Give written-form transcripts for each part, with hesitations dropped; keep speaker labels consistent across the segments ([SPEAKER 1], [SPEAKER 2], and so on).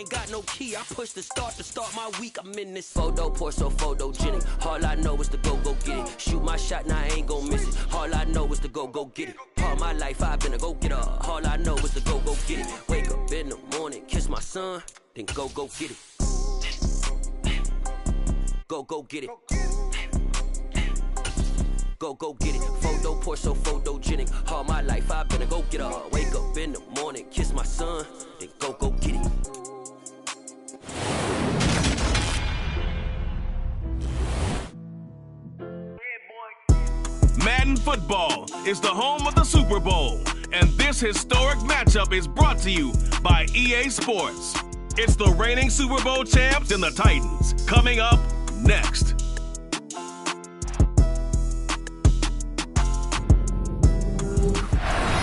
[SPEAKER 1] ain't got no key. I push the start to start my week. I'm in this photo, pour so photogenic. All I know is to go get it. Shoot my shot, now I ain't gon' miss it. All I know is to go get it. All my life I've been a go-getter. All I know is to go get it. Wake up in the morning, kiss my son, then go get it. Go get it. Go get it. Photo, pour so photogenic. All my life I've been a go-getter. Wake up in the morning, kiss my son, then go get it.
[SPEAKER 2] Madden Football is the home of the Super Bowl, and this historic matchup is brought to you by EA Sports. It's the reigning Super Bowl champs and the Titans, coming up next.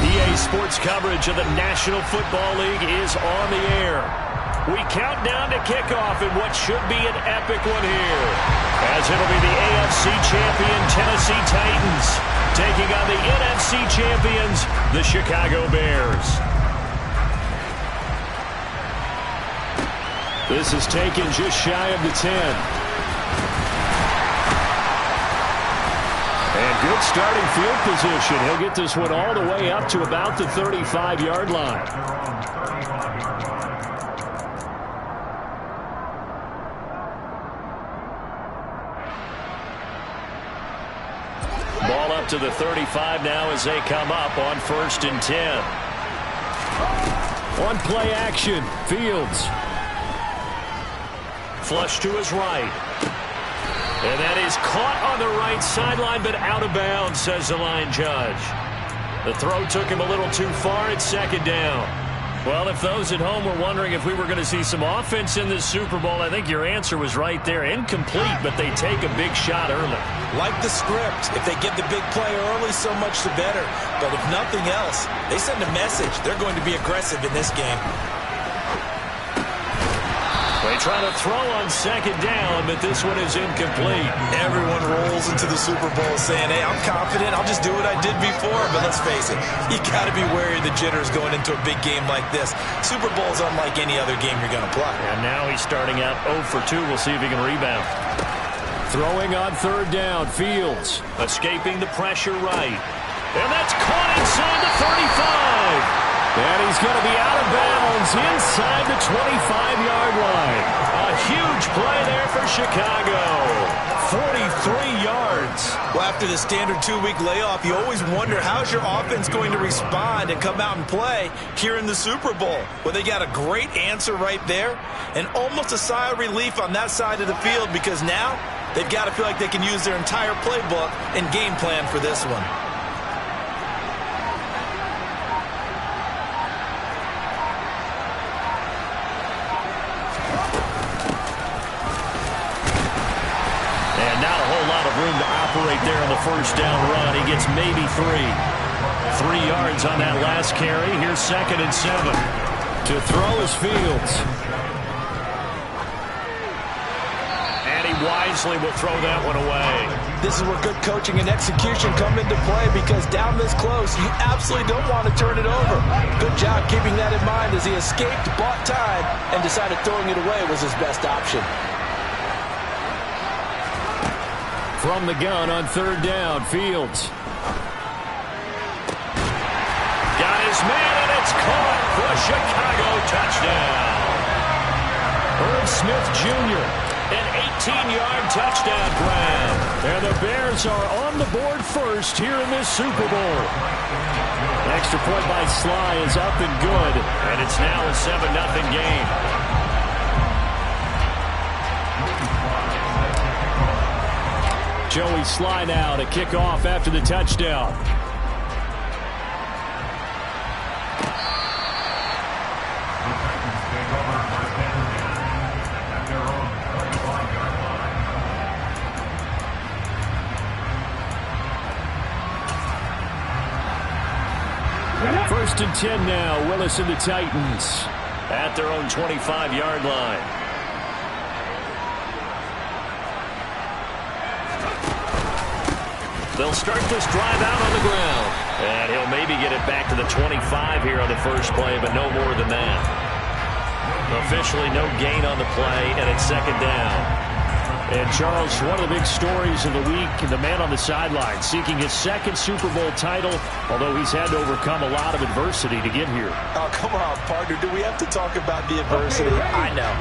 [SPEAKER 3] EA Sports coverage of the National Football League is on the air. We count down to kickoff in what should be an epic one here, as it'll be the AFC champion Tennessee Titans taking on the NFC champions, the Chicago Bears. This is taken just shy of the 10. And good starting field position. He'll get this one all the way up to about the 35-yard line. Ball up to the 35 now as they come up on 1st and 10. On play action, Fields. Flush to his right. And that is caught on the right sideline, but out of bounds, says the line judge. The throw took him a little too far at 2nd down. Well, if those at home were wondering if we were going to see some offense in this Super Bowl, I think your answer was right there. Incomplete, but they take a big shot early.
[SPEAKER 4] Like the script. If they get the big play early, so much the better. But if nothing else, they send a message. They're going to be aggressive in this game.
[SPEAKER 3] They try to throw on 2nd down, but this one is incomplete.
[SPEAKER 4] Everyone rolls into the Super Bowl saying, hey, I'm confident. I'll just do what I did before. But let's face it, you got to be wary of the jitters going into a big game like this. Super Bowl's unlike any other game you're going to play.
[SPEAKER 3] And now he's starting out 0 for 2. We'll see if he can rebound. Throwing on 3rd down, Fields. Escaping the pressure right. And that's caught inside the 35. And he's going to be out of bounds inside the 25-yard line. A huge play there for Chicago. 43 yards.
[SPEAKER 4] Well, after the standard 2-week layoff, you always wonder how's your offense going to respond and come out and play here in the Super Bowl. Well, they got a great answer right there and almost a sigh of relief on that side of the field because now they've got to feel like they can use their entire playbook and game plan for this one.
[SPEAKER 3] Room to operate there on the 1st down run. He gets maybe 3. 3 yards on that last carry. Here's 2nd and 7. To throw is Fields. And he wisely will throw that one away.
[SPEAKER 4] This is where good coaching and execution come into play because down this close, you absolutely don't want to turn it over. Good job keeping that in mind as he escaped, bought time, and decided throwing it away was his best option.
[SPEAKER 3] From the gun on 3rd down, Fields. Got his man, and it's caught for a Chicago touchdown. Irv Smith Jr., an 18-yard touchdown grab. And the Bears are on the board first here in this Super Bowl. Extra point by Sly is up and good, and it's now a 7-0 game. Joey Sly now to kick off after the touchdown. First and 10 now. Willis and the Titans at their own 25-yard line. They'll start this drive out on the ground. And he'll maybe get it back to the 25 here on the first play, but no more than that. Officially no gain on the play, and it's second down. And, Charles, one of the big stories of the week, the man on the sideline seeking his second Super Bowl title, although he's had to overcome a lot of adversity to get here.
[SPEAKER 4] Oh, come on, partner. Do we have to talk about the adversity? I know.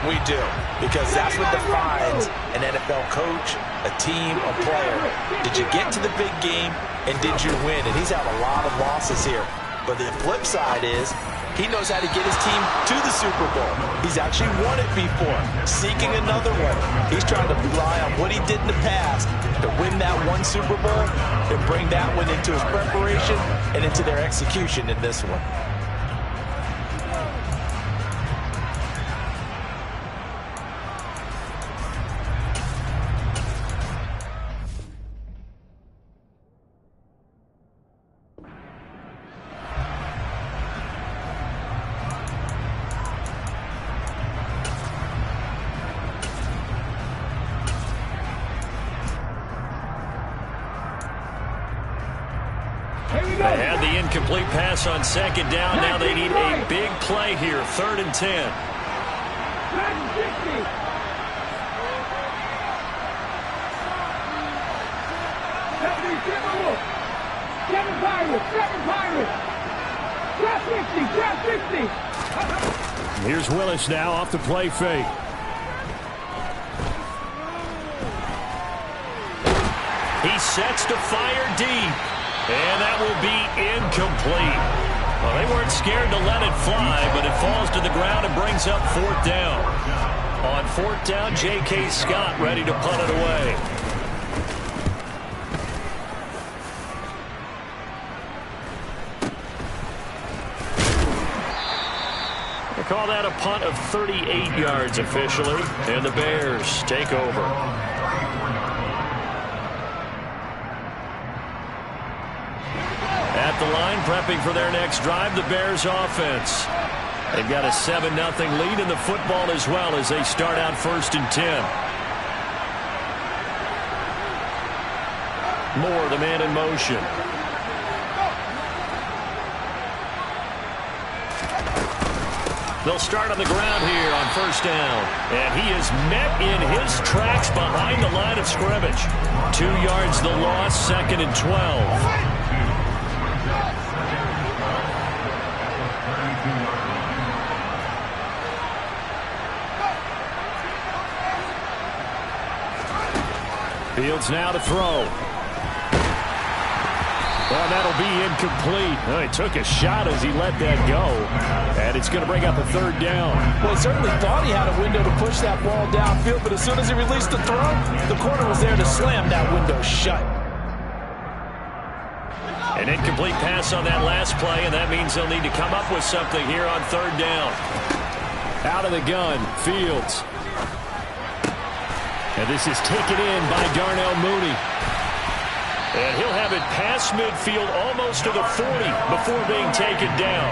[SPEAKER 4] We do. Because that's what defines an NFL coach, a team, a player. Did you get to the big game, and did you win? And he's had a lot of losses here. But the flip side is he knows how to get his team to the Super Bowl. He's actually won it before, seeking another one. He's trying to rely on what he did in the past to win that one Super Bowl and bring that one into his preparation and into their execution in this one.
[SPEAKER 3] They had the incomplete pass on second down. Now they need a big play here, 3rd and 10. Here's Willis now off the play fake. He sets to fire deep. And that will be incomplete. Well, they weren't scared to let it fly, but it falls to the ground and brings up 4th down. On 4th down, J.K. Scott ready to punt it away. They call that a punt of 38 yards officially, and the Bears take over. At the line, prepping for their next drive, the Bears offense. They've got a 7-0 lead in the football as well as they start out 1st and 10. Moore, the man in motion. They'll start on the ground here on 1st down. And he is met in his tracks behind the line of scrimmage. 2 yards the loss, 2nd and 12. Fields now to throw. Well, that'll be incomplete. Well, he took a shot as he let that go. And it's going to bring up a 3rd down.
[SPEAKER 4] Well, he certainly thought he had a window to push that ball downfield, but as soon as he released the throw, the corner was there to slam that window shut.
[SPEAKER 3] An incomplete pass on that last play, and that means they'll need to come up with something here on 3rd down. Out of the gun, Fields. And this is taken in by Darnell Mooney. And he'll have it past midfield almost to the 40 before being taken down.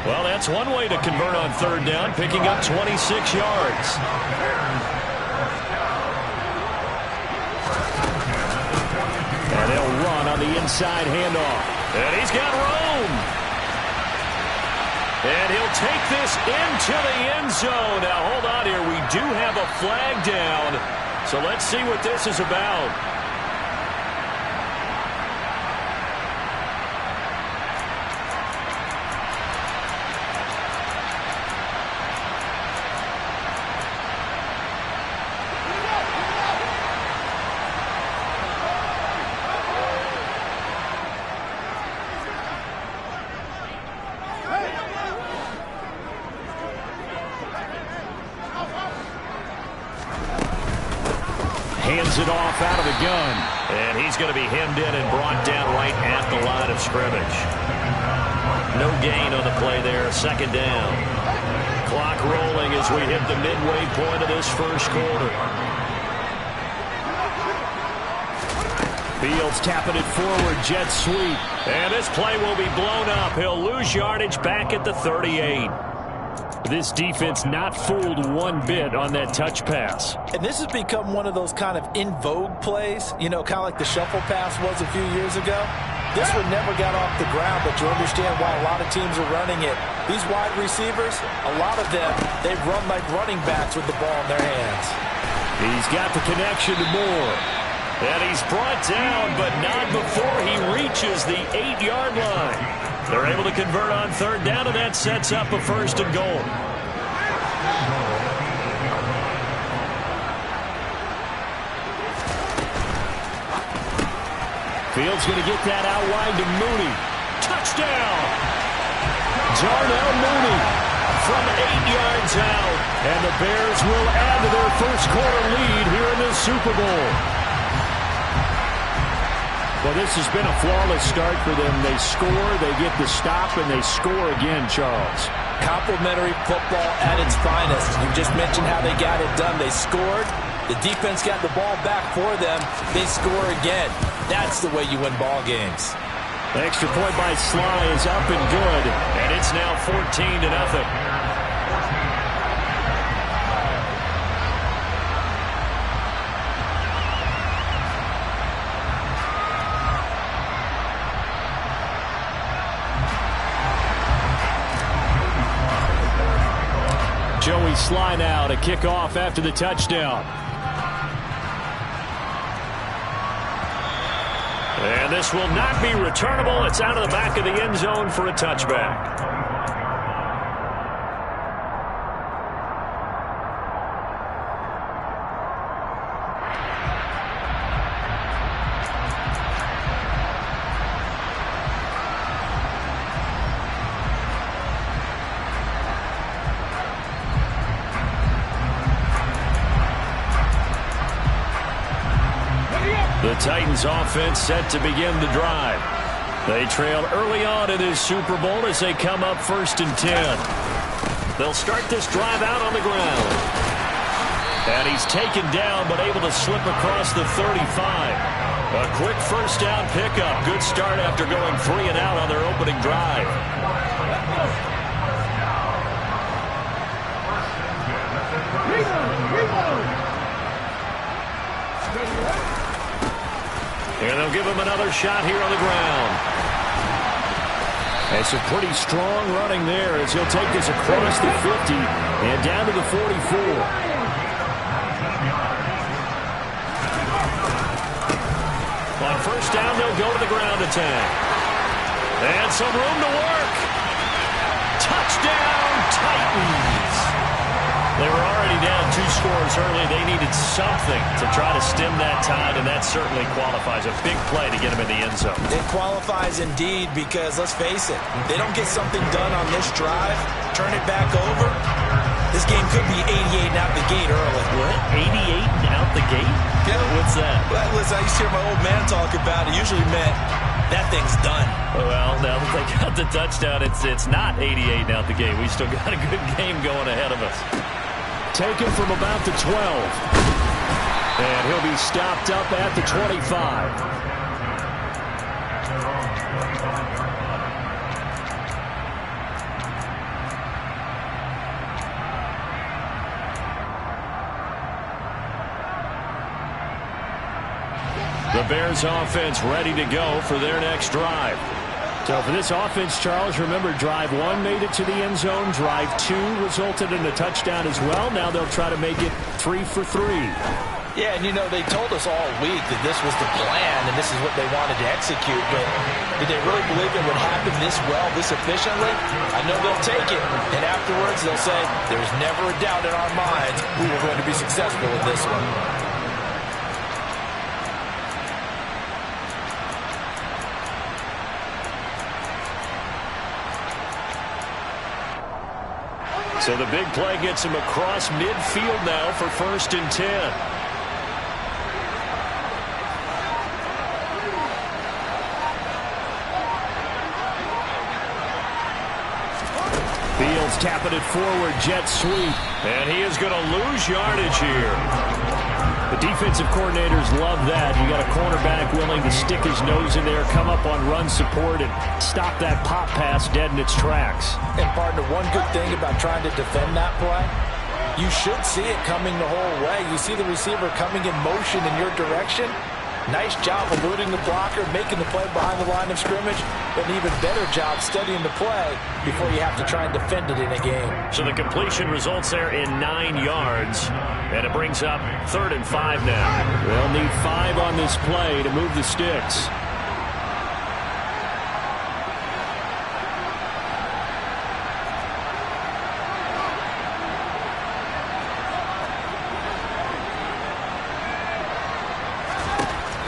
[SPEAKER 3] Well, that's one way to convert on 3rd down, picking up 26 yards. And they'll run on the inside handoff. And he's got room. And he'll take this into the end zone. Now, hold on here. We do have a flag down. So let's see what this is about. Hands it off out of the gun. And he's going to be hemmed in and brought down right at the line of scrimmage. No gain on the play there. 2nd down. Clock rolling as we hit the midway point of this 1st quarter. Fields tapping it forward. Jet sweep. And this play will be blown up. He'll lose yardage back at the 38. This defense not fooled one bit on that touch pass.
[SPEAKER 4] And this has become one of those kind of in vogue plays, you know, kind of like the shuffle pass was a few years ago. This one never got off the ground, but you understand why a lot of teams are running it. These wide receivers, a lot of them, they run like running backs with the ball in their hands.
[SPEAKER 3] He's got the connection to Moore. And he's brought down, but not before he reaches the 8-yard line. They're able to convert on third down, and that sets up a first and goal. Fields going to get that out wide to Mooney. Touchdown! Darnell Mooney from 8 yards out. And the Bears will add to their first quarter lead here in the Super Bowl. Well, this has been a flawless start for them. They score, they get the stop, and they score again, Charles.
[SPEAKER 4] Complimentary football at its finest. You just mentioned how they got it done. They scored. The defense got the ball back for them. They score again. That's the way you win ball games.
[SPEAKER 3] The extra point by Sly is up and good, and it's now 14-0. Joey Sly now to kick off after the touchdown. And this will not be returnable. It's out of the back of the end zone for a touchback. The Titans offense set to begin the drive. They trail early on in this Super Bowl as they come up 1st and 10. They'll start this drive out on the ground. And he's taken down but able to slip across the 35. A quick first down pickup. Good start after going 3 and out on their opening drive. And they'll give him another shot here on the ground. It's a pretty strong running there as he'll take this across the 50 and down to the 44. On first down, they'll go to the ground attack. And some room to work. Touchdown, Titans. They were already down 2 scores early. They needed something to try to stem that tide, and that certainly qualifies. A big play to get them in the end zone.
[SPEAKER 4] It qualifies indeed because, let's face it, they don't get something done on this drive, turn it back over, this game could be 88 and out the gate early.
[SPEAKER 3] What? 88 and out the gate?
[SPEAKER 4] Yeah.
[SPEAKER 3] What's that?
[SPEAKER 4] Well, listen, I used to hear my old man talk about it. Usually meant that thing's done.
[SPEAKER 3] Well, now that they got the touchdown, it's not 88 and out the gate. We still got a good game going ahead of us. Taken from about the 12. And he'll be stopped up at the 25. The Bears offense ready to go for their next drive. So for this offense, Charles, remember drive 1 made it to the end zone. Drive 2 resulted in a touchdown as well. Now they'll try to make it 3 for 3.
[SPEAKER 4] Yeah, and you know, they told us all week that this was the plan and this is what they wanted to execute, but did they really believe it would happen this well, this efficiently? I know they'll take it, and afterwards they'll say, there's never a doubt in our minds we were going to be successful with this one.
[SPEAKER 3] So the big play gets him across midfield now for 1st and 10. Fields tapping it forward, jet sweep. And he is going to lose yardage here. The defensive coordinators love that. You got a cornerback willing to stick his nose in there, come up on run support, and stop that pop pass dead in its tracks.
[SPEAKER 4] And partner, one good thing about trying to defend that play, you should see it coming the whole way. You see the receiver coming in motion in your direction. Nice job eluding the blocker, making the play behind the line of scrimmage, but an even better job studying the play before you have to try and defend it in a game.
[SPEAKER 3] So the completion results there in 9 yards, and it brings up 3rd and 5 now.
[SPEAKER 5] They'll need 5 on this play to move the sticks.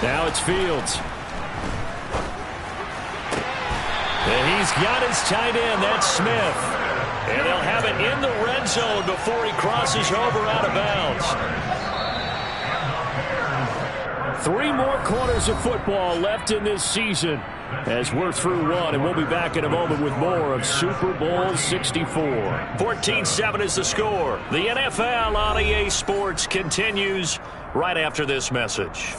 [SPEAKER 5] Now it's Fields. And he's got his tight end. That's Smith. And they'll have it in the red zone before he crosses over out of bounds. 3 more quarters of football left in this season as we're through 1, and we'll be back in a moment with more of Super Bowl 64.
[SPEAKER 3] 14-7 is the score. The NFL on EA Sports continues right after this message.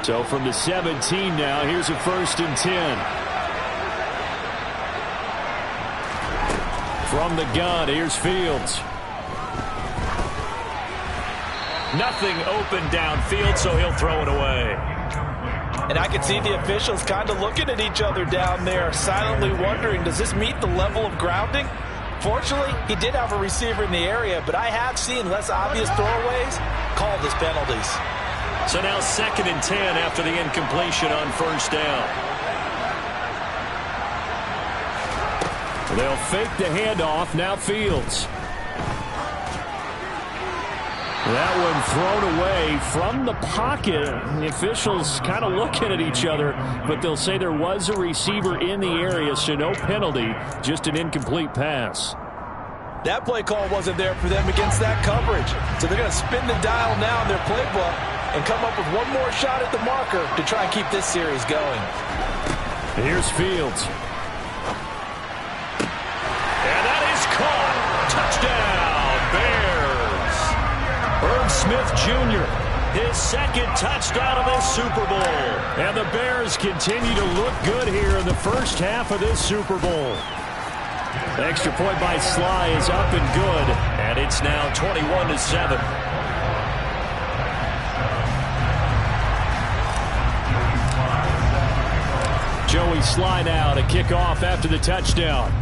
[SPEAKER 5] So from the 17 now, here's a 1st and 10. From the gun, here's Fields.
[SPEAKER 3] Nothing open downfield, so he'll throw it away.
[SPEAKER 4] And I can see the officials kind of looking at each other down there, silently wondering, does this meet the level of grounding? Fortunately, he did have a receiver in the area, but I have seen less obvious throwaways called as penalties.
[SPEAKER 3] So now 2nd and 10 after the incompletion on 1st down.
[SPEAKER 5] They'll fake the handoff. Now Fields. That one thrown away from the pocket. The officials kind of looking at each other, but they'll say there was a receiver in the area, so no penalty, just an incomplete pass.
[SPEAKER 4] That play call wasn't there for them against that coverage. So they're going to spin the dial now in their playbook and come up with one more shot at the marker to try and keep this series going.
[SPEAKER 5] Here's Fields.
[SPEAKER 3] And that is caught. Touchdown, Bears. Irv Smith Jr., his 2nd touchdown of this Super Bowl.
[SPEAKER 5] And the Bears continue to look good here in the first half of this Super Bowl. The extra point by Sly is up and good.
[SPEAKER 3] And it's now 21-7.
[SPEAKER 5] Joey Sly now to kick off after the touchdown.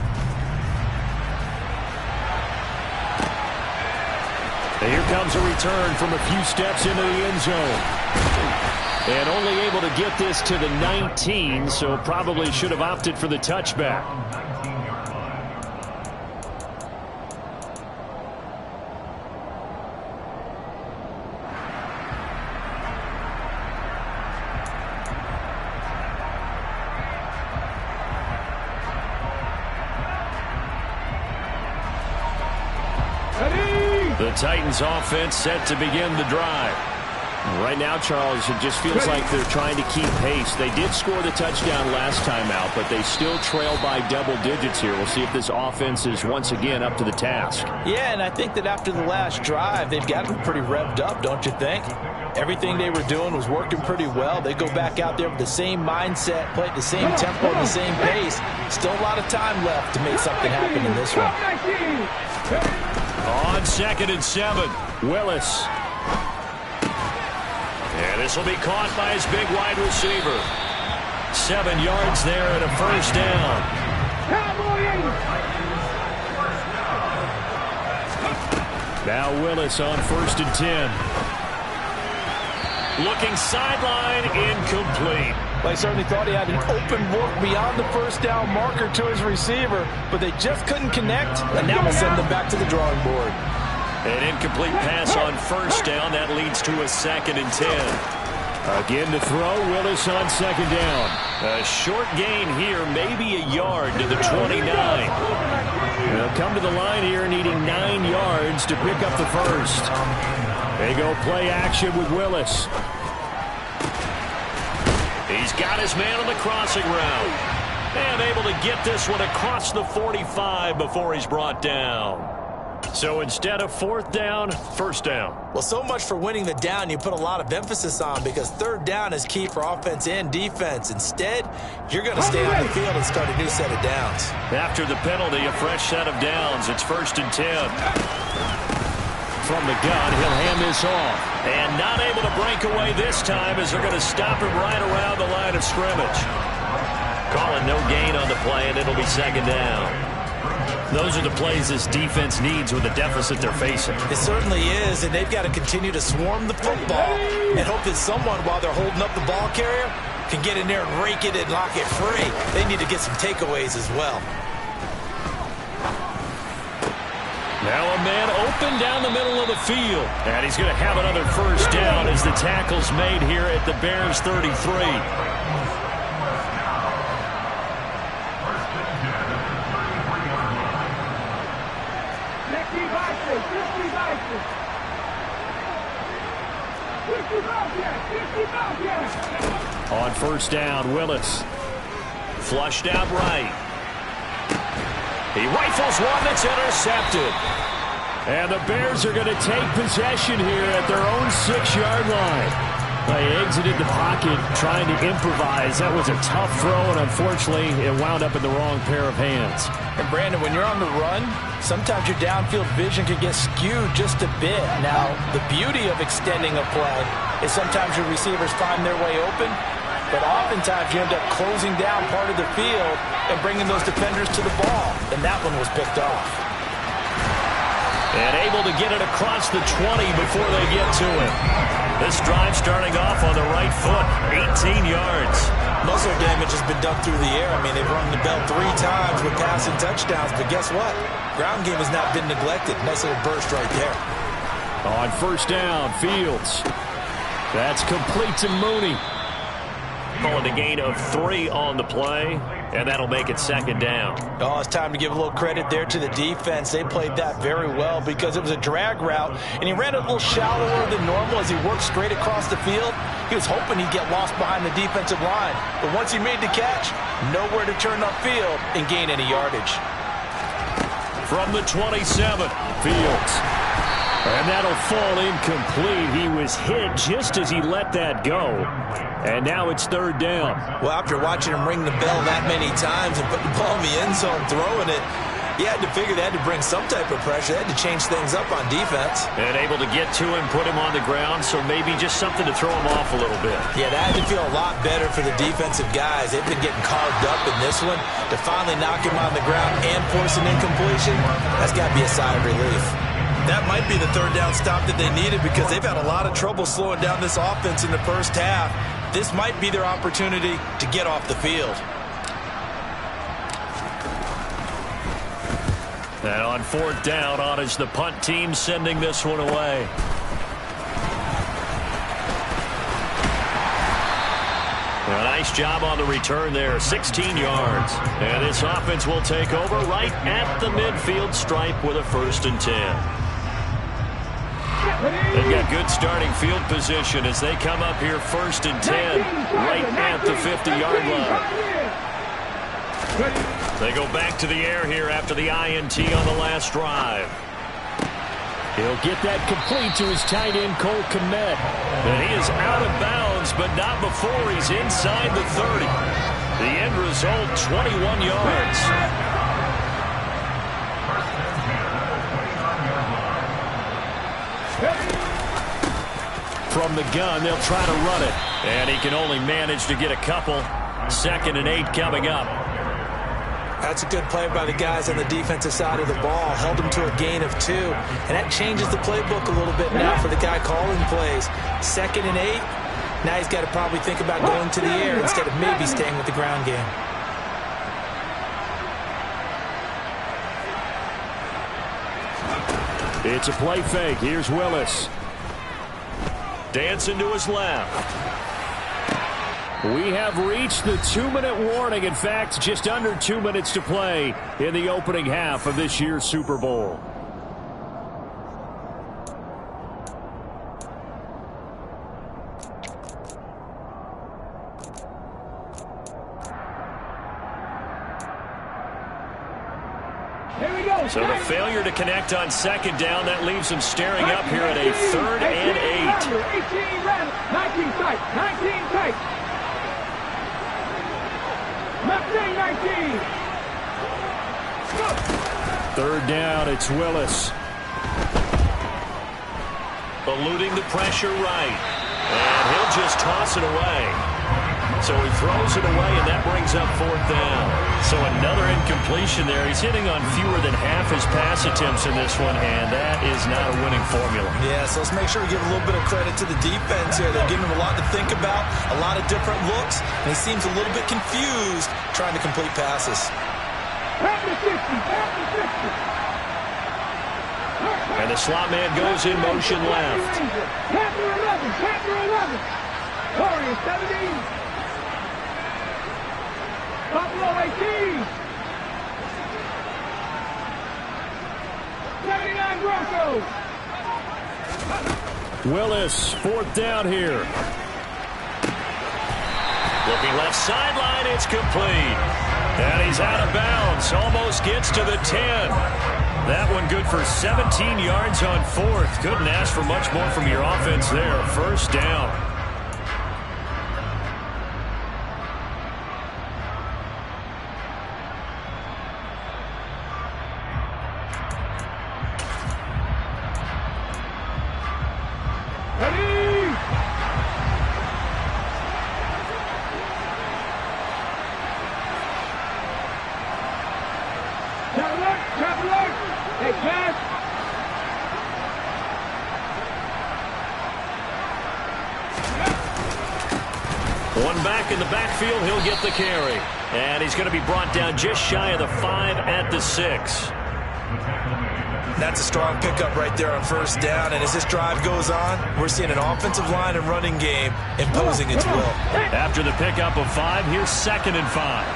[SPEAKER 5] And here comes a return from a few steps into the end zone. And only able to get this to the 19, so probably should have opted for the touchback.
[SPEAKER 3] The Titans offense set to begin the drive.
[SPEAKER 5] Right now, Charles, it just feels like they're trying to keep pace. They did score the touchdown last time out, but they still trail by double digits here. We'll see if this offense is once again up to the task.
[SPEAKER 4] Yeah, and I think that after the last drive, they've got them pretty revved up, don't you think? Everything they were doing was working pretty well. They go back out there with the same mindset, play at the same tempo and the same pace. Still a lot of time left to make something happen in this one.
[SPEAKER 3] On 2nd and 7,
[SPEAKER 5] Willis.
[SPEAKER 3] and this will be caught by his big wide receiver. 7 yards there and a 1st down.
[SPEAKER 5] Now Willis on 1st and 10.
[SPEAKER 3] Looking sideline, incomplete.
[SPEAKER 4] I certainly thought he had an open look beyond the 1st down marker to his receiver, but they just couldn't connect, and now we'll send them back to the drawing board.
[SPEAKER 3] An incomplete pass on 1st down. That leads to a 2nd and 10.
[SPEAKER 5] Again to throw, Willis on 2nd down.
[SPEAKER 3] A short gain here, maybe a yard to the 29.
[SPEAKER 5] They'll come to the line here needing 9 yards to pick up the 1st. They go play action with Willis.
[SPEAKER 3] He's got his man on the crossing route. And able to get this one across the 45 before he's brought down. So instead of fourth down, first down.
[SPEAKER 4] Well, so much for winning the down you put a lot of emphasis on, because third down is key for offense and defense. Instead, you're going to stay on the field and start a new set of downs.
[SPEAKER 3] After the penalty, a fresh set of downs. It's 1st and 10. From the gun, he'll hand this off. And not able to break away this time as they're going to stop him right around the line of scrimmage. Calling no gain on the play, and it'll be 2nd down. Those are the plays this defense needs with the deficit they're facing.
[SPEAKER 4] It certainly is, and they've got to continue to swarm the football and hope that someone, while they're holding up the ball carrier, can get in there and rake it and lock it free. They need to get some takeaways as well.
[SPEAKER 3] Now a man open down the middle of the field. And he's going to have another first down as the tackle's made here at the Bears 33. On first down, Willis. Flushed out right. He rifles one that's intercepted. And the Bears are going to take possession here at their own 6-yard line. They exited the pocket trying to improvise. That was a tough throw, and unfortunately, it wound up in the wrong pair of hands.
[SPEAKER 4] And Brandon, when you're on the run, sometimes your downfield vision can get skewed just a bit. Now, the beauty of extending a play is sometimes your receivers find their way open, but oftentimes you end up closing down part of the field and bringing those defenders to the ball, and that one was picked off.
[SPEAKER 3] And able to get it across the 20 before they get to him. This drive starting off on the right foot, 18 yards.
[SPEAKER 4] Muscle damage has been done through the air. I mean, they've rung the bell 3 times with passing touchdowns, but guess what? Ground game has not been neglected. Nice little burst right there.
[SPEAKER 5] On first down, Fields. That's complete to Mooney.
[SPEAKER 3] Calling a gain of 3 on the play, and that'll make it 2nd down.
[SPEAKER 4] Oh, it's time to give a little credit there to the defense. They played that very well because it was a drag route, and he ran it a little shallower than normal as he worked straight across the field. He was hoping he'd get lost behind the defensive line, but once he made the catch, nowhere to turn upfield and gain any yardage.
[SPEAKER 3] From the 27,
[SPEAKER 5] Fields. And that'll fall incomplete. He was hit just as he let that go. And now it's 3rd down.
[SPEAKER 4] Well, after watching him ring the bell that many times and put the ball in the end zone throwing it, he had to figure they had to bring some type of pressure. They had to change things up on defense.
[SPEAKER 3] And able to get to him, put him on the ground, so maybe just something to throw him off a little bit.
[SPEAKER 4] Yeah, that had to feel a lot better for the defensive guys. They've been getting carved up in this one. To finally knock him on the ground and force an incompletion, that's got to be a sigh of relief. That might be the 3rd down stop that they needed because they've had a lot of trouble slowing down this offense in the first half. This might be their opportunity to get off the field.
[SPEAKER 3] And on 4th down, on is the punt team sending this one away. A nice job on the return there, 16 yards. And this offense will take over right at the midfield stripe with a 1st and 10. They've got good starting field position as they come up here 1st and 10, right at the 50-yard line. They go back to the air here after the INT on the last drive.
[SPEAKER 5] He'll get that complete to his tight end, Cole Kmet.
[SPEAKER 3] And he is out of bounds, but not before he's inside the 30. The end result, 21 yards.
[SPEAKER 5] From the gun, they'll try to run it.
[SPEAKER 3] And he can only manage to get a couple. 2nd and 8 coming up.
[SPEAKER 4] That's a good play by the guys on the defensive side of the ball. Held them to a gain of 2. And that changes the playbook a little bit now for the guy calling plays. 2nd and 8. Now he's got to probably think about going to the air instead of maybe staying with the ground game.
[SPEAKER 5] It's a play fake. Here's Willis.
[SPEAKER 3] Dancing to his left.
[SPEAKER 5] We have reached the 2-minute warning. In fact, just under 2 minutes to play in the opening half of this year's Super Bowl.
[SPEAKER 3] So the failure to connect on second down, that leaves them staring up here at a 3rd and 8.
[SPEAKER 6] 19 tight. 19 tight. 19.
[SPEAKER 5] 3rd down, it's Willis.
[SPEAKER 3] Eluding the pressure right. And he'll just toss it away. So he throws it away, and that brings up 4th down. So another incompletion there. He's hitting on fewer than half his pass attempts in this one, and that is not a winning formula.
[SPEAKER 4] Yeah, so let's make sure we give a little bit of credit to the defense here. They're giving him a lot to think about, a lot of different looks, and he seems a little bit confused trying to complete passes.
[SPEAKER 3] And the slot man goes in motion left.
[SPEAKER 6] Panther 11. Corey 17. Buffalo 18. 79 Broncos.
[SPEAKER 5] Willis, 4th down here.
[SPEAKER 3] Looking left sideline, it's complete. And he's out of bounds, almost gets to the 10. That one good for 17 yards on 4th. Couldn't ask for much more from your offense there. 1st down. One back in the backfield, he'll get the carry. And he's going to be brought down just shy of the 5 at the 6.
[SPEAKER 4] That's a strong pickup right there on 1st down, and as this drive goes on, we're seeing an offensive line and running game imposing its will.
[SPEAKER 3] After the pickup of 5, here's 2nd and 5.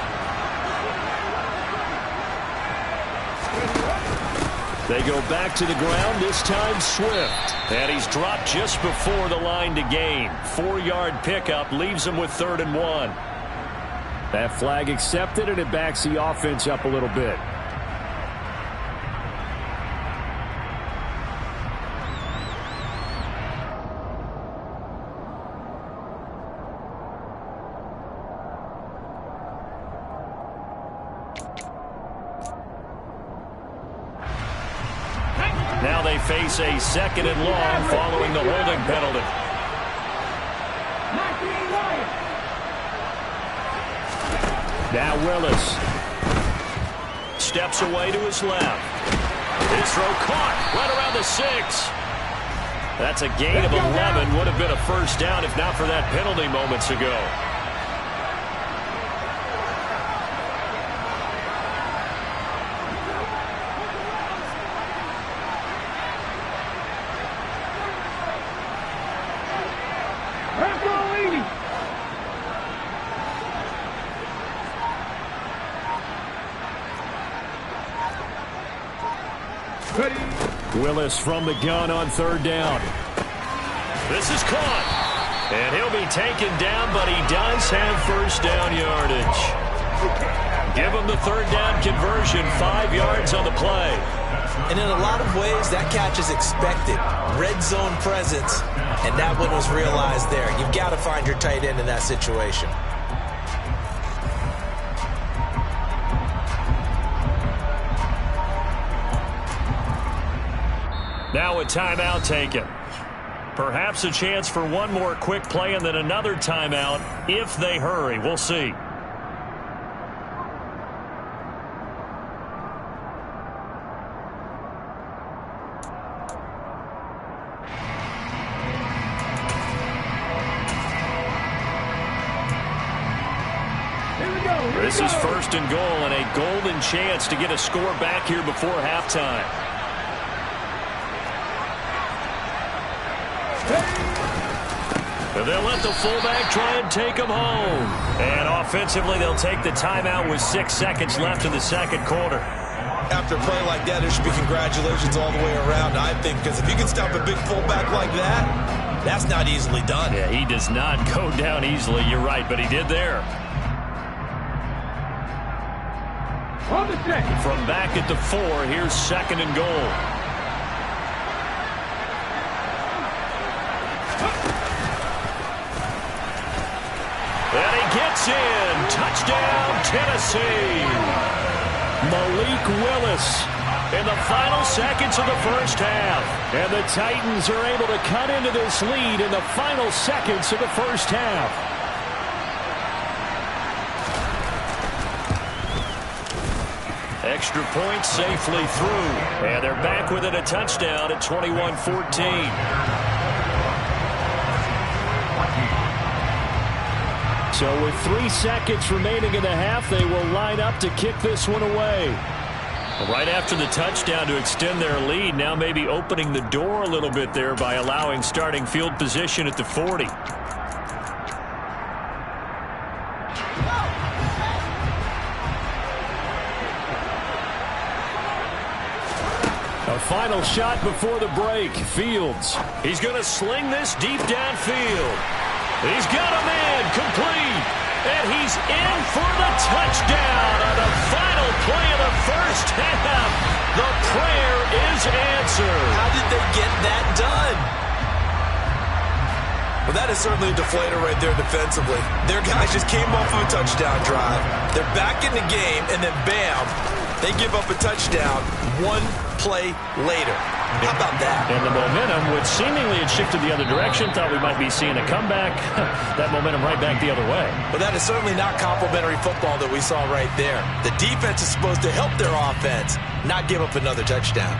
[SPEAKER 3] They go back to the ground, this time Swift. And he's dropped just before the line to gain. 4-yard pickup leaves him with 3rd and 1.
[SPEAKER 5] That flag accepted, and it backs the offense up a little bit.
[SPEAKER 3] Now they face a 2nd and long following the holding penalty.
[SPEAKER 5] Now Willis.
[SPEAKER 3] Steps away to his left. His throw caught right around the 6. That's a gain of 11. Would have been a 1st down if not for that penalty moments ago.
[SPEAKER 5] Willis from the gun on 3rd down.
[SPEAKER 3] This is caught. And he'll be taken down, but he does have 1st down yardage. Give him the 3rd down conversion, 5 yards on the play.
[SPEAKER 4] And in a lot of ways, that catch is expected. Red zone presence, and that one was realized there. You've got to find your tight end in that situation.
[SPEAKER 3] Now a timeout taken. Perhaps a chance for one more quick play and then another timeout if they hurry. We'll see. This is 1st and goal and a golden chance to get a score back here before halftime. And they'll let the fullback try and take him home. And offensively, they'll take the timeout with 6 seconds left in the 2nd quarter.
[SPEAKER 4] After a play like that, there should be congratulations all the way around, I think, because if you can stop a big fullback like that, that's not easily done.
[SPEAKER 3] Yeah, he does not go down easily. You're right, but he did there.
[SPEAKER 6] On the set.
[SPEAKER 3] From back at the 4, here's 2nd and goal. And he gets in. Touchdown, Tennessee.
[SPEAKER 5] Malik Willis in the final seconds of the first half. And the Titans are able to cut into this lead in the final seconds of the first half.
[SPEAKER 3] Extra point safely through. And they're back within a touchdown at 21-14.
[SPEAKER 5] So with 3 seconds remaining in the half, they will line up to kick this one away.
[SPEAKER 3] Right after the touchdown to extend their lead, now maybe opening the door a little bit there by allowing starting field position at the 40.
[SPEAKER 5] A final shot before the break. Fields.
[SPEAKER 3] He's going to sling this deep downfield. He's got a man complete. And he's in for the touchdown on the final play of the first half. The prayer is answered.
[SPEAKER 4] How did they get that done? Well, that is certainly a deflator right there defensively. Their guys just came off of a touchdown drive. They're back in the game, and then bam, they give up a touchdown 1 play later. How about that?
[SPEAKER 3] And the momentum, which seemingly had shifted the other direction, thought we might be seeing a comeback. That momentum right back the other way.
[SPEAKER 4] Well, that is certainly not complimentary football that we saw right there. The defense is supposed to help their offense, not give up another touchdown.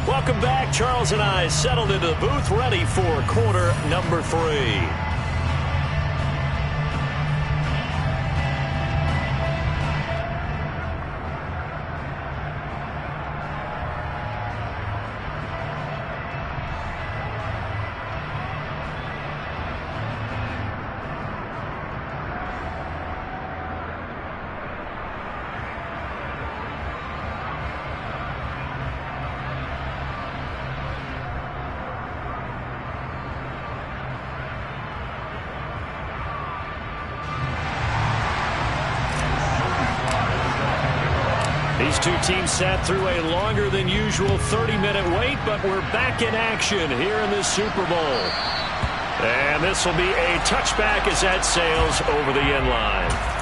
[SPEAKER 3] Welcome back. Charles and I settled into the booth, ready for quarter number 3. These two teams sat through a longer than usual 30-minute wait, but we're back in action here in the Super Bowl. And this will be a touchback as that sails over the end line.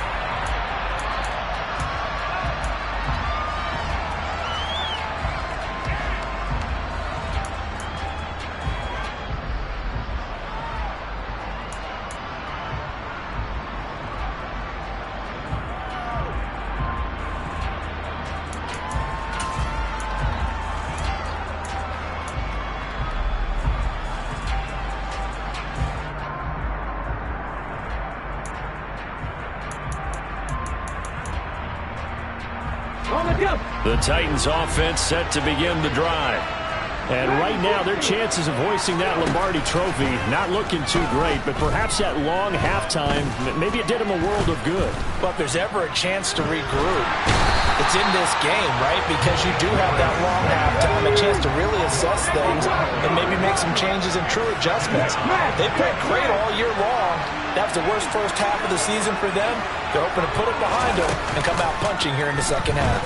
[SPEAKER 3] The Titans offense set to begin the drive.
[SPEAKER 5] And right now, their chances of hoisting that Lombardi trophy not looking too great, but perhaps that long halftime, maybe it did them a world of good.
[SPEAKER 4] But if there's ever a chance to regroup, it's in this game, right? Because you do have that long halftime, a chance to really assess things and maybe make some changes and true adjustments. They played great all year long. That was the worst first half of the season for them. They're hoping to put it behind them and come out punching here in the second half.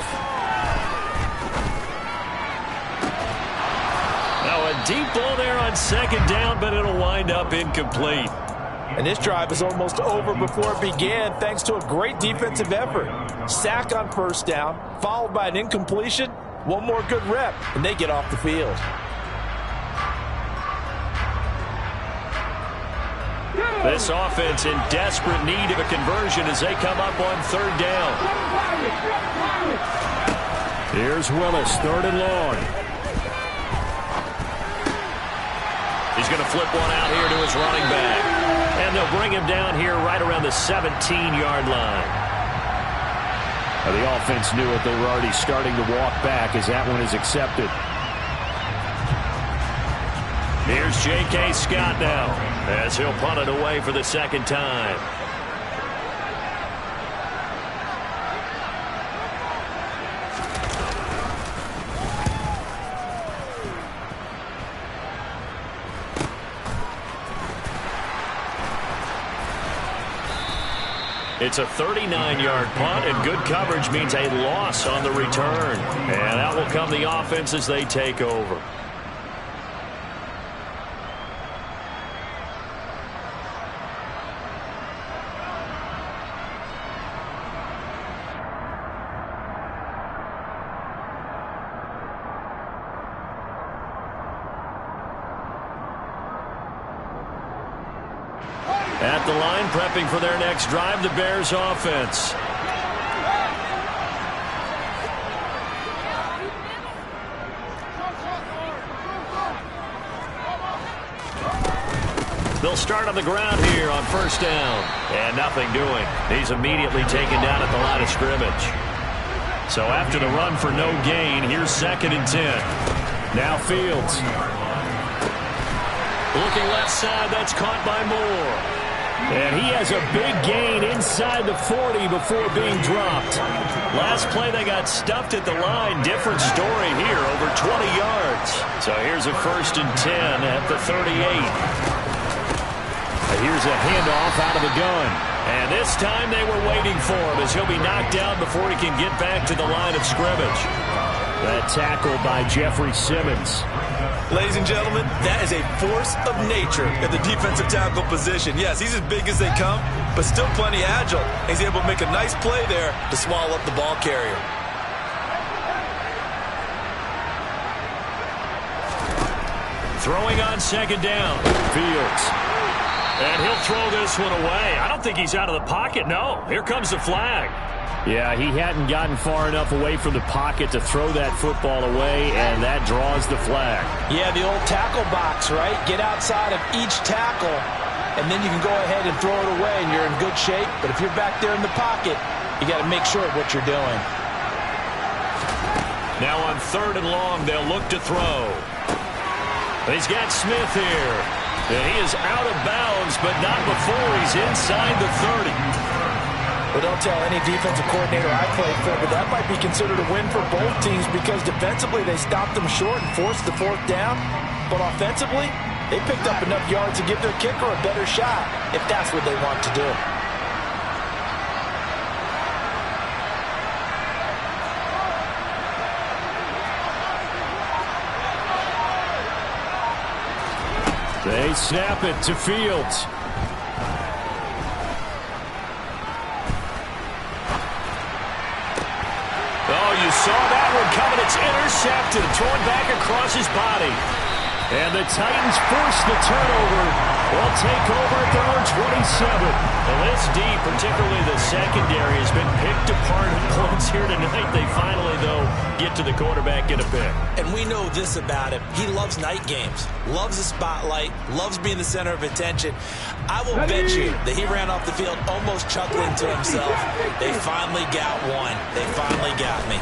[SPEAKER 3] Now a deep ball there on second down, but it'll wind up incomplete.
[SPEAKER 4] And this drive is almost over before it began thanks to a great defensive effort. Sack on first down, followed by an incompletion. One more good rep, and they get off the field.
[SPEAKER 3] This offense in desperate need of a conversion as they come up on third down.
[SPEAKER 5] Here's Willis, 3rd and long.
[SPEAKER 3] He's going to flip one out here to his running back. And they'll bring him down here right around the 17-yard line.
[SPEAKER 5] Now, the offense knew it. They were already starting to walk back as that one is accepted.
[SPEAKER 3] Here's J.K. Scott now as he'll punt it away for the second time. It's a 39-yard punt, and good coverage means a loss on the return. And that will come the offense as they take over.
[SPEAKER 5] At the line, prepping for their next drive, the Bears offense. They'll start on the ground here on first down. And nothing doing. He's immediately taken down at the line of scrimmage. So after the run for no gain, here's 2nd and 10. Now Fields. Looking left side, that's caught by Moore. And he has a big gain inside the 40 before being dropped. Last play, they got stuffed at the line. Different story here, over 20 yards. So here's a 1st and 10 at the 38. Here's a handoff out of the gun. And this time they were waiting for him as he'll be knocked down before he can get back to the line of scrimmage. That tackle by Jeffrey Simmons.
[SPEAKER 4] Ladies and gentlemen, that is a force of nature at the defensive tackle position. Yes, he's as big as they come, but still plenty agile. He's able to make a nice play there to swallow up the ball carrier.
[SPEAKER 5] Throwing on 2nd down. Fields. And he'll throw this one away. I don't think he's out of the pocket. No, here comes the flag. Yeah, he hadn't gotten far enough away from the pocket to throw that football away, and that draws the flag.
[SPEAKER 4] Yeah, the old tackle box, right? Get outside of each tackle, and then you can go ahead and throw it away, and you're in good shape. But if you're back there in the pocket, you got to make sure of what you're doing.
[SPEAKER 5] Now on 3rd and long, they'll look to throw. He's got Smith here. And he is out of bounds, but not before he's inside the 30.
[SPEAKER 4] Well, don't tell any defensive coordinator I played for, but that might be considered a win for both teams because defensively they stopped them short and forced the 4th down. But offensively, they picked up enough yards to give their kicker a better shot if that's what they want to do.
[SPEAKER 5] They snap it to Fields. Oh, you saw that one coming. It's intercepted. Thrown back across his body. And the Titans force the turnover. They'll take over at their own 27. Well, this D, particularly the secondary, has been picked apart at points here tonight. They finally, though, get to the quarterback, get a pick.
[SPEAKER 4] And we know this about him. He loves night games, loves the spotlight, loves being the center of attention. I will bet you that he ran off the field almost chuckling to himself. They finally got one. They finally got me.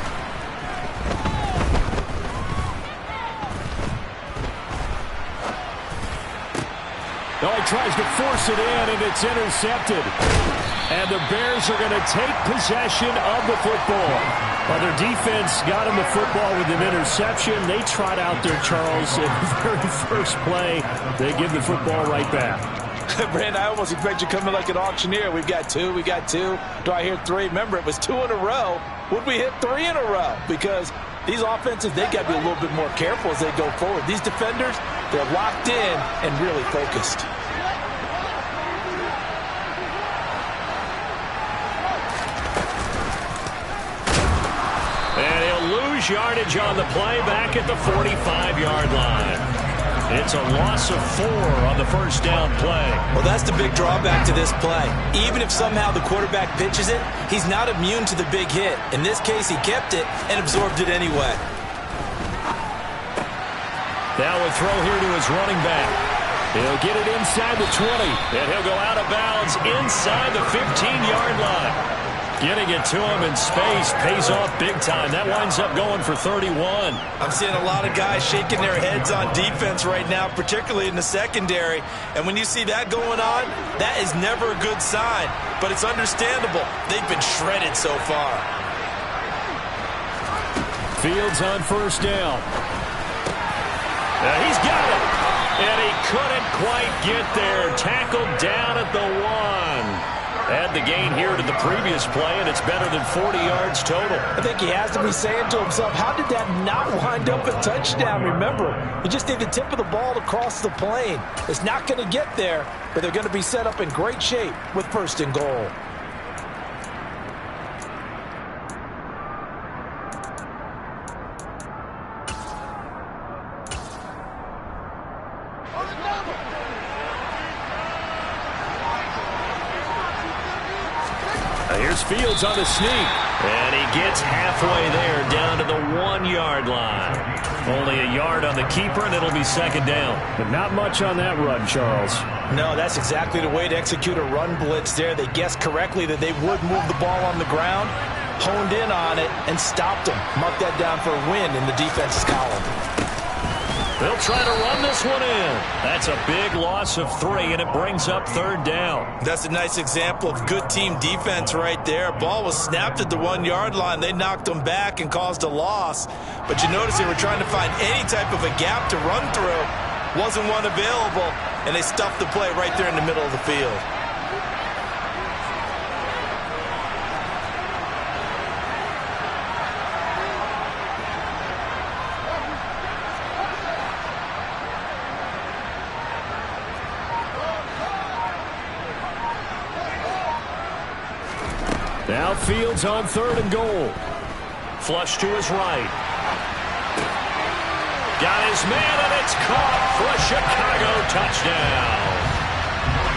[SPEAKER 5] Oh, he tries to force it in, and it's intercepted. And the Bears are going to take possession of the football. Well, their defense got him the football with an interception. They trot out there, Charles, in the very first play. They give the football right back.
[SPEAKER 4] Brandon, I almost expect you coming like an auctioneer. We've got two. Do I hear 3? Remember, it was 2 in a row. Would we hit 3 in a row? Because these offenses, they got to be a little bit more careful as they go forward. These defenders, they're locked in and really focused.
[SPEAKER 5] And he'll lose yardage on the play back at the 45-yard line. It's a loss of 4 on the first down play.
[SPEAKER 4] Well, that's the big drawback to this play. Even if somehow the quarterback pitches it, he's not immune to the big hit. In this case, he kept it and absorbed it anyway.
[SPEAKER 5] Now a throw here to his running back. He'll get it inside the 20, and he'll go out of bounds inside the 15-yard line. Getting it to him in space pays off big time. That winds up going for 31.
[SPEAKER 4] I'm seeing a lot of guys shaking their heads on defense right now, particularly in the secondary. And when you see that going on, that is never a good sign. But it's understandable. They've been shredded so far.
[SPEAKER 5] Fields on first down. He's got it. And he couldn't quite get there. Tackled down at the 1. And
[SPEAKER 3] the gain here to the previous play, and it's better than 40 yards total.
[SPEAKER 4] I think he has to be saying to himself, how did that not wind up a touchdown? Remember, you just need the tip of the ball to cross the plane. It's not going to get there, but they're going to be set up in great shape with 1st and goal.
[SPEAKER 5] Here's Fields on the sneak.
[SPEAKER 3] And he gets halfway there, down to the 1-yard line. Only a yard on the keeper, and it'll be 2nd down.
[SPEAKER 5] But not much on that run, Charles.
[SPEAKER 4] No, that's exactly the way to execute a run blitz there. They guessed correctly that they would move the ball on the ground, honed in on it, and stopped them. Mark that down for a win in the defense's column.
[SPEAKER 3] They'll try to run this one in. That's a big loss of 3, and it brings up 3rd down.
[SPEAKER 4] That's a nice example of good team defense right there. Ball was snapped at the 1-yard line. They knocked them back and caused a loss. But you notice they were trying to find any type of a gap to run through. Wasn't one available, and they stuffed the play right there in the middle of the field.
[SPEAKER 5] Now Fields on 3rd and goal.
[SPEAKER 3] Flush to his right. Got his man, and it's caught for a Chicago touchdown.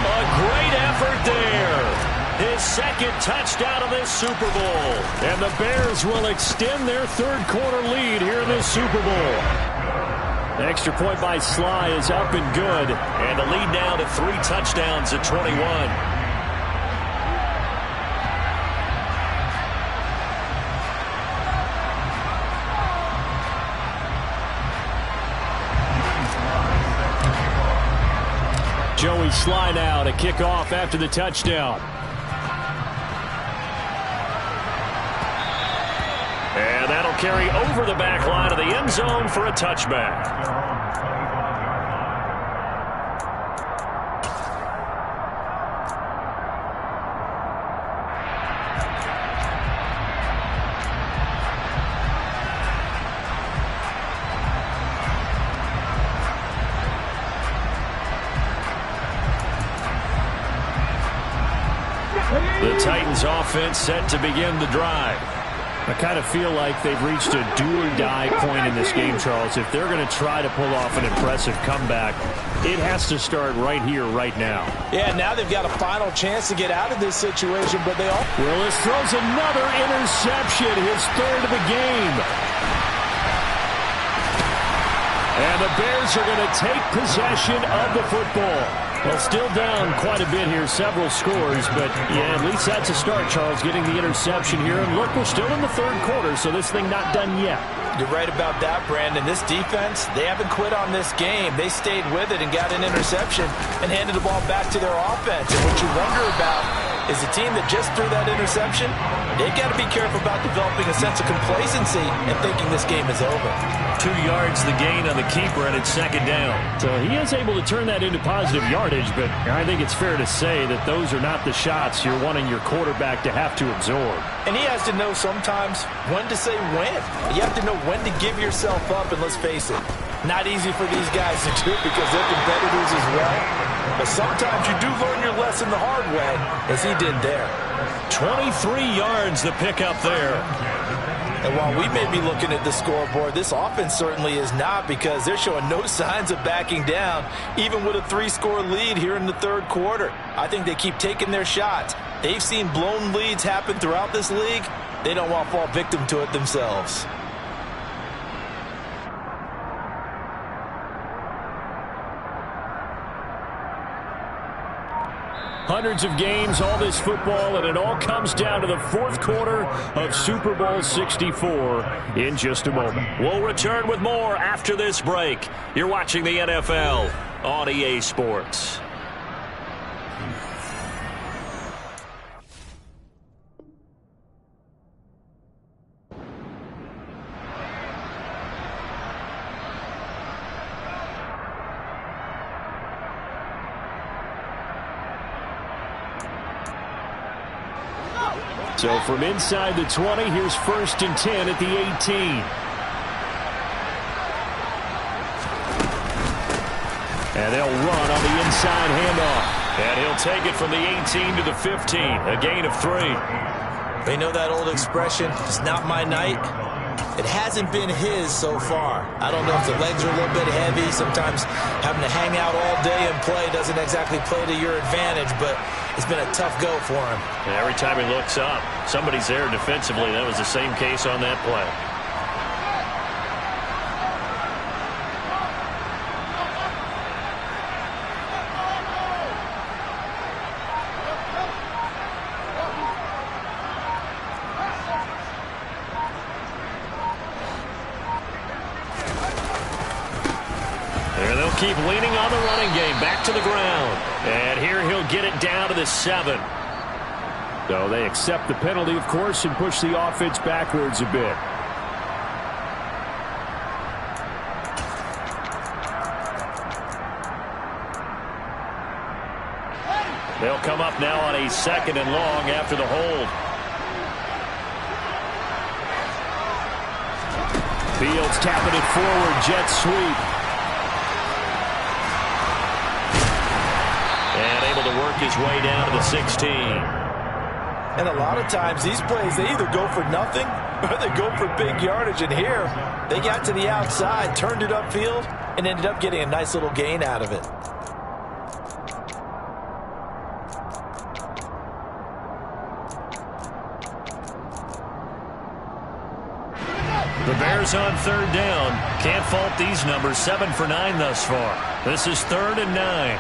[SPEAKER 3] A great effort there. His 2nd touchdown of this Super Bowl.
[SPEAKER 5] And the Bears will extend their 3rd quarter lead here in this Super Bowl. The extra point by Sly is up and good.
[SPEAKER 3] And the lead now to 3 touchdowns at 21.
[SPEAKER 5] Joey Sly now to kick off after the touchdown.
[SPEAKER 3] And that'll carry over the back line of the end zone for a touchback. The Titans offense set to begin the drive.
[SPEAKER 5] I kind of feel like they've reached a do-or-die point in this game, Charles. If they're going to try to pull off an impressive comeback, it has to start right here, right now.
[SPEAKER 4] Yeah, now they've got a final chance to get out of this situation, but they all...
[SPEAKER 5] Willis throws another interception, his 3rd of the game. And the Bears are going to take possession of the football. Well, still down quite a bit here, several scores, but yeah, at least that's a start, Charles, getting the interception here. And look, we're still in the 3rd quarter, so this thing not done yet.
[SPEAKER 4] You're right about that, Brandon. This defense, they haven't quit on this game. They stayed with it and got an interception and handed the ball back to their offense. And what you wonder about is the team that just threw that interception, they've got to be careful about developing a sense of complacency and thinking this game is over.
[SPEAKER 3] 2 yards the gain on the keeper, and it's 2nd down.
[SPEAKER 5] So he is able to turn that into positive yardage, but I think it's fair to say that those are not the shots you're wanting your quarterback to have to absorb.
[SPEAKER 4] And he has to know sometimes when to say when. You have to know when to give yourself up, and let's face it, not easy for these guys to do because they're competitors as well. But sometimes you do learn your lesson the hard way, as he did there.
[SPEAKER 3] 23 yards the pickup there.
[SPEAKER 4] And while we may be looking at the scoreboard, this offense certainly is not, because they're showing no signs of backing down, even with a 3-score lead here in the 3rd quarter. I think they keep taking their shots. They've seen blown leads happen throughout this league. They don't want to fall victim to it themselves.
[SPEAKER 5] Hundreds of games, all this football, and it all comes down to the 4th quarter of Super Bowl 64 in just a moment.
[SPEAKER 3] We'll return with more after this break. You're watching the NFL on EA Sports.
[SPEAKER 5] So from inside the 20, here's 1st and 10 at the 18. And they'll run on the inside handoff. And he'll take it from the 18 to the 15, a gain of 3.
[SPEAKER 4] They know that old expression, it's not my night. It hasn't been his so far. I don't know if the legs are a little bit heavy. Sometimes having to hang out all day and play doesn't exactly play to your advantage, but it's been a tough go for him.
[SPEAKER 3] And every time he looks up, somebody's there defensively. That was the same case on that play. Keep leaning on the running game. Back to the ground. And here he'll get it down to the 7.
[SPEAKER 5] So they accept the penalty, of course, and push the offense backwards a bit.
[SPEAKER 3] They'll come up now on a 2nd and long after the hold.
[SPEAKER 5] Fields tapping it forward. Jet sweep.
[SPEAKER 3] And able to work his way down to the 16.
[SPEAKER 4] And a lot of times these plays, they either go for nothing or they go for big yardage. And here, they got to the outside, turned it upfield, and ended up getting a nice little gain out of it.
[SPEAKER 3] The Bears on 3rd down. Can't fault these numbers. 7 for 9 thus far. This is 3rd and 9.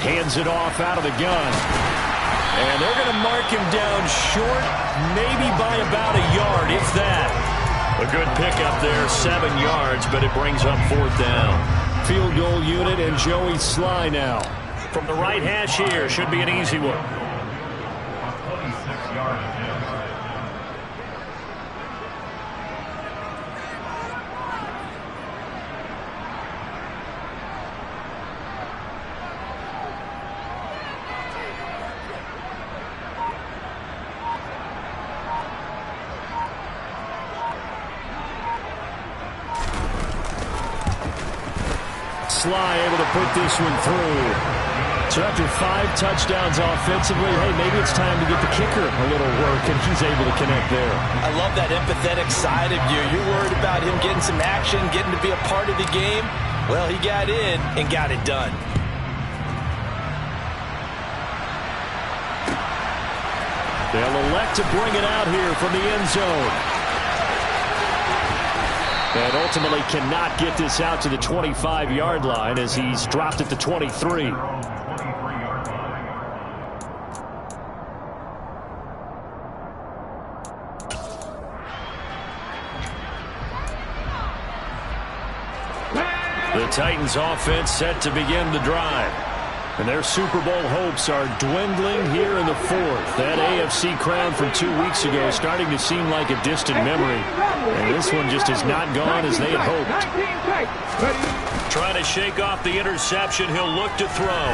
[SPEAKER 5] Hands it off out of the gun. And they're going to mark him down short, maybe by about a yard, if that.
[SPEAKER 3] A good pickup there, 7 yards, but it brings up 4th down.
[SPEAKER 5] Field goal unit and Joey Sly now.
[SPEAKER 3] From the right hash here, should be an easy one.
[SPEAKER 5] Sly able to put this one through. So after 5 touchdowns offensively, hey, maybe it's time to get the kicker a little work, and he's able to connect there.
[SPEAKER 4] I love that empathetic side of you. You're worried about him getting some action, getting to be a part of the game. Well, he got in and got it done.
[SPEAKER 5] They'll elect to bring it out here from the end zone. And ultimately cannot get this out to the 25-yard line as he's dropped at the 23.
[SPEAKER 3] The Titans offense set to begin the drive.
[SPEAKER 5] And their Super Bowl hopes are dwindling here in the 4th. That AFC crown from 2 weeks ago is starting to seem like a distant memory. And this one just has not gone as they had hoped.
[SPEAKER 3] Trying to shake off the interception. He'll look to throw.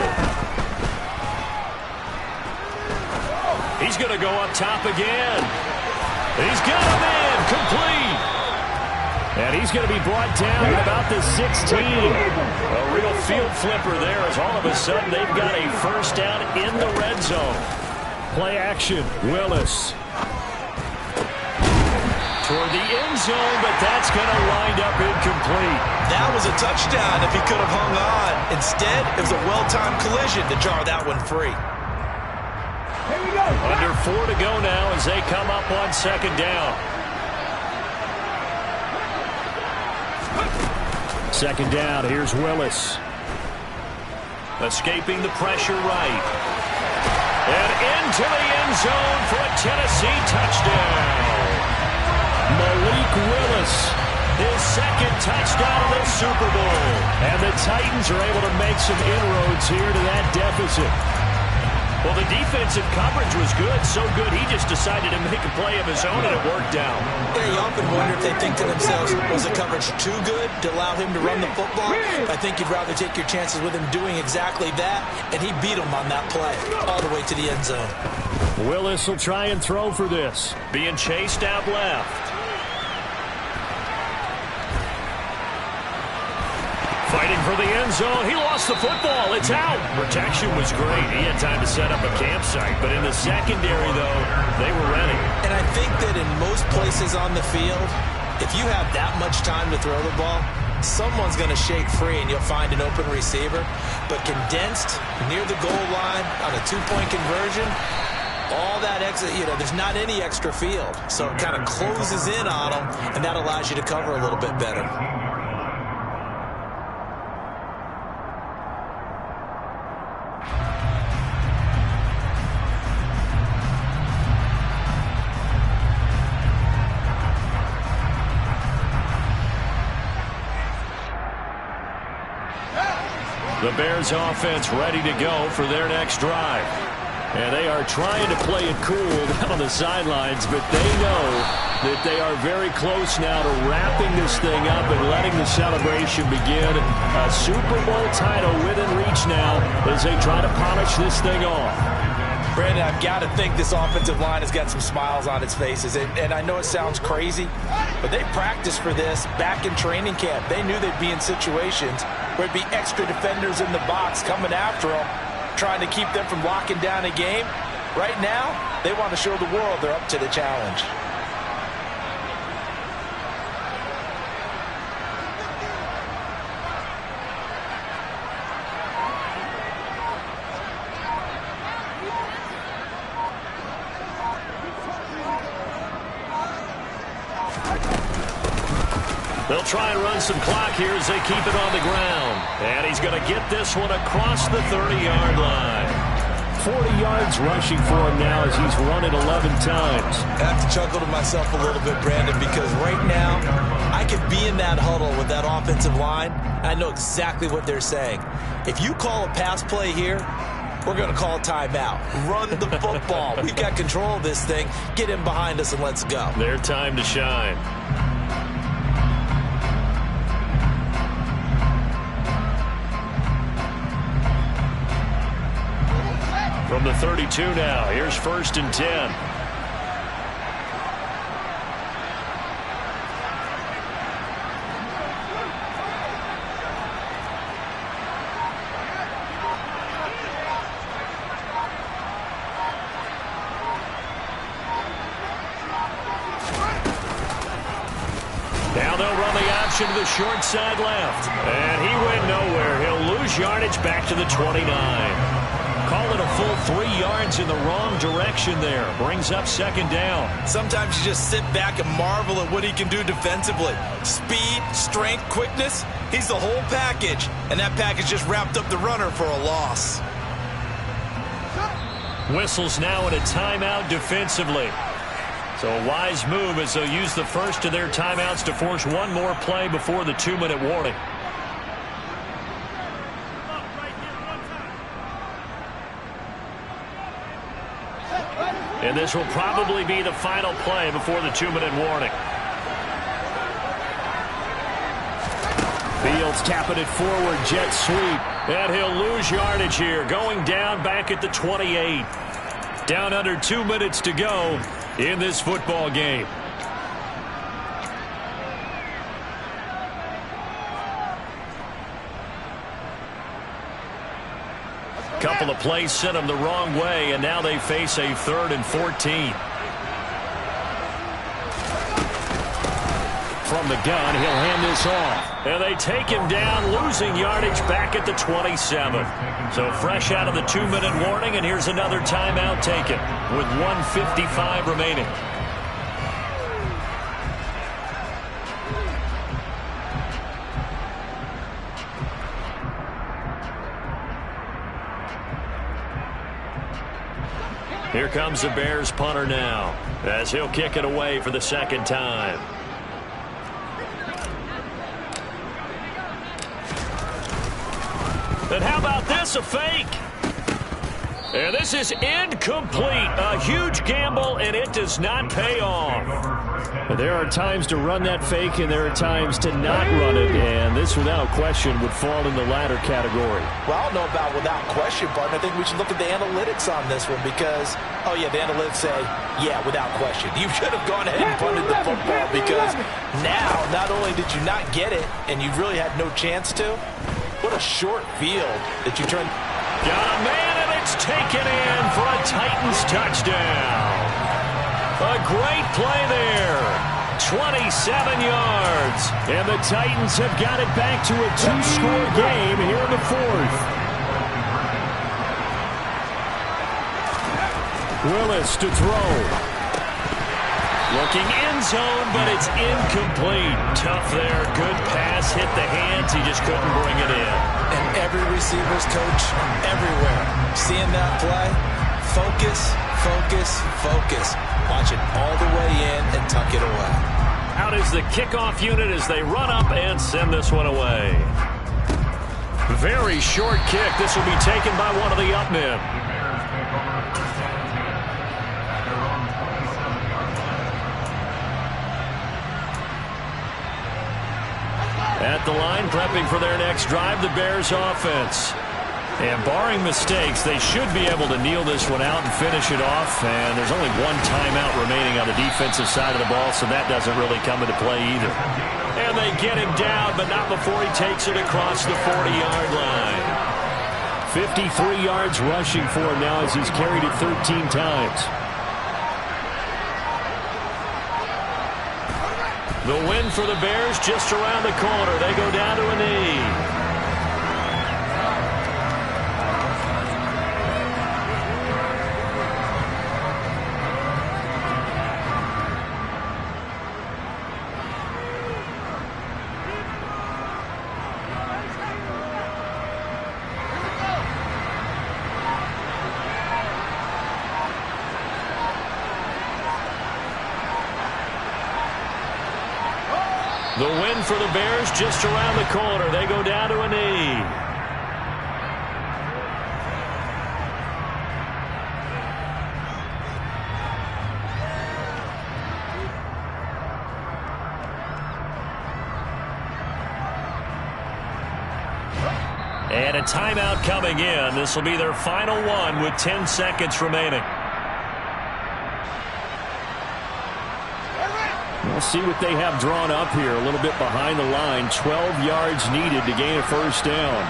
[SPEAKER 3] He's going to go up top again. He's got a man complete.
[SPEAKER 5] And he's going to be brought down at about the 16.
[SPEAKER 3] A real field flipper there as all of a sudden they've got a 1st down in the red zone.
[SPEAKER 5] Play action. Willis.
[SPEAKER 3] Toward the end zone, but that's going to wind up incomplete.
[SPEAKER 4] That was a touchdown if he could have hung on. Instead, it was a well-timed collision to jar that one free.
[SPEAKER 6] Here we go.
[SPEAKER 3] Under 4 to go now as they come up on 2nd down.
[SPEAKER 5] 2nd down, here's Willis.
[SPEAKER 3] Escaping the pressure right. And into the end zone for a Tennessee touchdown.
[SPEAKER 5] Malik Willis.
[SPEAKER 3] His 2nd touchdown of the Super Bowl.
[SPEAKER 5] And the Titans are able to make some inroads here to that deficit.
[SPEAKER 3] Well, the defensive coverage was good, so good he just decided to make a play of his own, and it worked out.
[SPEAKER 4] Yeah, you often wonder if they think to themselves, was the coverage too good to allow him to run the football? I think you'd rather take your chances with him doing exactly that, and he beat him on that play all the way to the end zone.
[SPEAKER 5] Willis will try and throw for this.
[SPEAKER 3] Being chased out left. Fighting for the end zone. He lost the football. It's out. Protection was great. He had time to set up a campsite. But in the secondary, though, they were ready.
[SPEAKER 4] And I think that in most places on the field, if you have that much time to throw the ball, someone's going to shake free and you'll find an open receiver. But condensed near the goal line on a two-point conversion, all that extra, there's not any extra field. So it kind of closes in on them, and that allows you to cover a little bit better.
[SPEAKER 5] The Bears offense ready to go for their next drive. And they are trying to play it cool down on the sidelines, but they know that they are very close now to wrapping this thing up and letting the celebration begin. A Super Bowl title within reach now as they try to polish this thing off.
[SPEAKER 4] Brandon, I've got to think this offensive line has got some smiles on its faces. And I know it sounds crazy, but they practiced for this back in training camp. They knew they'd be in situations where it'd be extra defenders in the box coming after them, trying to keep them from locking down a game. Right now, they want to show the world they're up to the challenge.
[SPEAKER 3] They'll try and run some clock here as they keep it on the ground. And he's going to get this one across the 30-yard line.
[SPEAKER 5] 40 yards rushing for him now as he's run it 11 times.
[SPEAKER 4] I have to chuckle to myself a little bit, Brandon, because right now I could be in that huddle with that offensive line. I know exactly what they're saying. If you call a pass play here, we're going to call a timeout. Run the football. We've got control of this thing. Get in behind us and let's go.
[SPEAKER 3] Their time to shine. From the 32 now, here's 1st and 10. Now they'll run the option to the short side left. And he went nowhere. He'll lose yardage back to the 29. Call it a full 3 yards in the wrong direction there. Brings up 2nd down.
[SPEAKER 4] Sometimes you just sit back and marvel at what he can do defensively. Speed, strength, quickness. He's the whole package. And that package just wrapped up the runner for a loss.
[SPEAKER 3] Whistles now in a timeout defensively. So a wise move as they'll use the first of their timeouts to force one more play before the 2-minute warning. And this will probably be the final play before the 2-minute warning.
[SPEAKER 5] Fields tapping it forward, jet sweep.
[SPEAKER 3] And he'll lose yardage here, going down back at the 28. Down under 2 minutes to go in this football game. Couple of plays sent them the wrong way, and now they face a 3rd and 14.
[SPEAKER 5] From the gun, he'll hand this off.
[SPEAKER 3] And they take him down, losing yardage back at the 27. So fresh out of the 2-minute warning, and here's another timeout taken with 1:55 remaining. Here comes the Bears punter now as he'll kick it away for the 2nd time. And how about this, a fake? And this is incomplete. A huge gamble, and it does not pay off.
[SPEAKER 5] There are times to run that fake, and there are times to not run it. And this, without question, would fall in the latter category.
[SPEAKER 4] Well, I don't know about without question, partner. I think we should look at the analytics on this one because, oh, yeah, the analytics say, yeah, without question. You should have gone ahead and punted the football because now not only did you not get it and you really had no chance to, what a short field that you turned.
[SPEAKER 3] Got a man, and it's taken in for a Titans touchdown. A great play there. 27 yards.
[SPEAKER 5] And the Titans have got it back to a 2-score game here in the fourth. Willis to throw.
[SPEAKER 3] Looking end zone, but it's incomplete. Tough there. Good pass. Hit the hands. He just couldn't bring it in.
[SPEAKER 4] And every receiver's coach everywhere. Seeing that play, focus, focus, focus. Watch it all the way in and tuck it away.
[SPEAKER 3] Out is the kickoff unit as they run up and send this one away. Very short kick. This will be taken by one of the up men. At the line, prepping for their next drive, the Bears offense. And barring mistakes, they should be able to kneel this one out and finish it off. And there's only one timeout remaining on the defensive side of the ball, so that doesn't really come into play either. And they get him down, but not before he takes it across the 40-yard line.
[SPEAKER 5] 53 yards rushing for him now as he's carried it 13 times.
[SPEAKER 3] The win for the Bears just around the corner. They go down to a knee. The win for the Bears just around the corner. They go down to a knee. And a timeout coming in. This will be their final one with 10 seconds remaining.
[SPEAKER 5] We'll see what they have drawn up here. A little bit behind the line. 12 yards needed to gain a first down.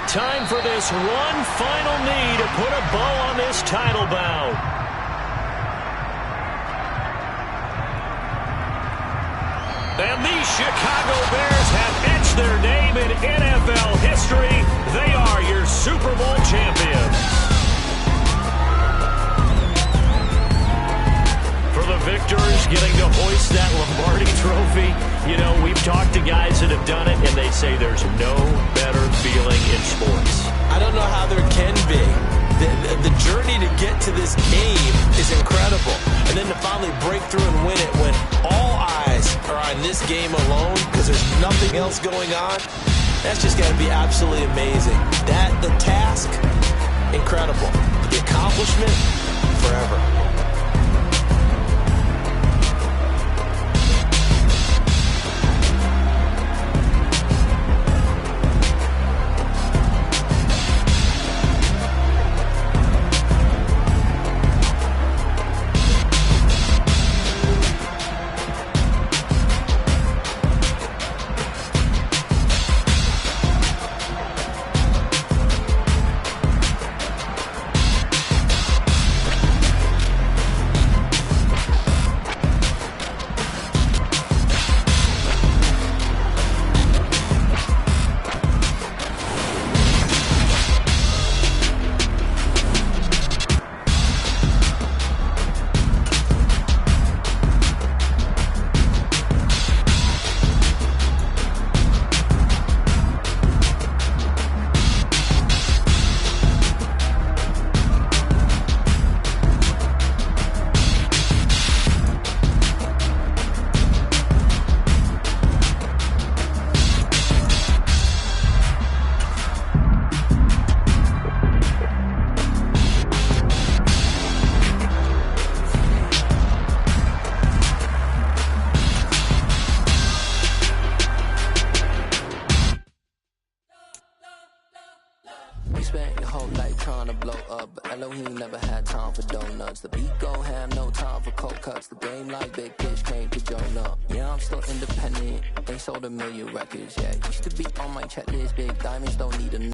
[SPEAKER 3] Time for this one final knee to put a bow on this title bout. And the Chicago Bears have etched their name in NFL history. They are your Super Bowl champions. For the victors getting to hoist that Lombardi trophy, you know, we've talked to guys that have done it, and they say there's no better feeling in sports.
[SPEAKER 4] I don't know how there can be. The journey to get to this game is incredible. And then to finally break through and win it when all eyes are on this game alone because there's nothing else going on, that's just got to be absolutely amazing. The task, incredible. The accomplishment, forever.
[SPEAKER 7] You spent your whole life trying to blow up, but Elohim never had time for donuts. The beat go ham, no time for cold cuts. The game like Big Fish came to Jonah. Yeah, I'm still independent, ain't sold a million records yet. Used to be on my checklist, big diamonds don't need a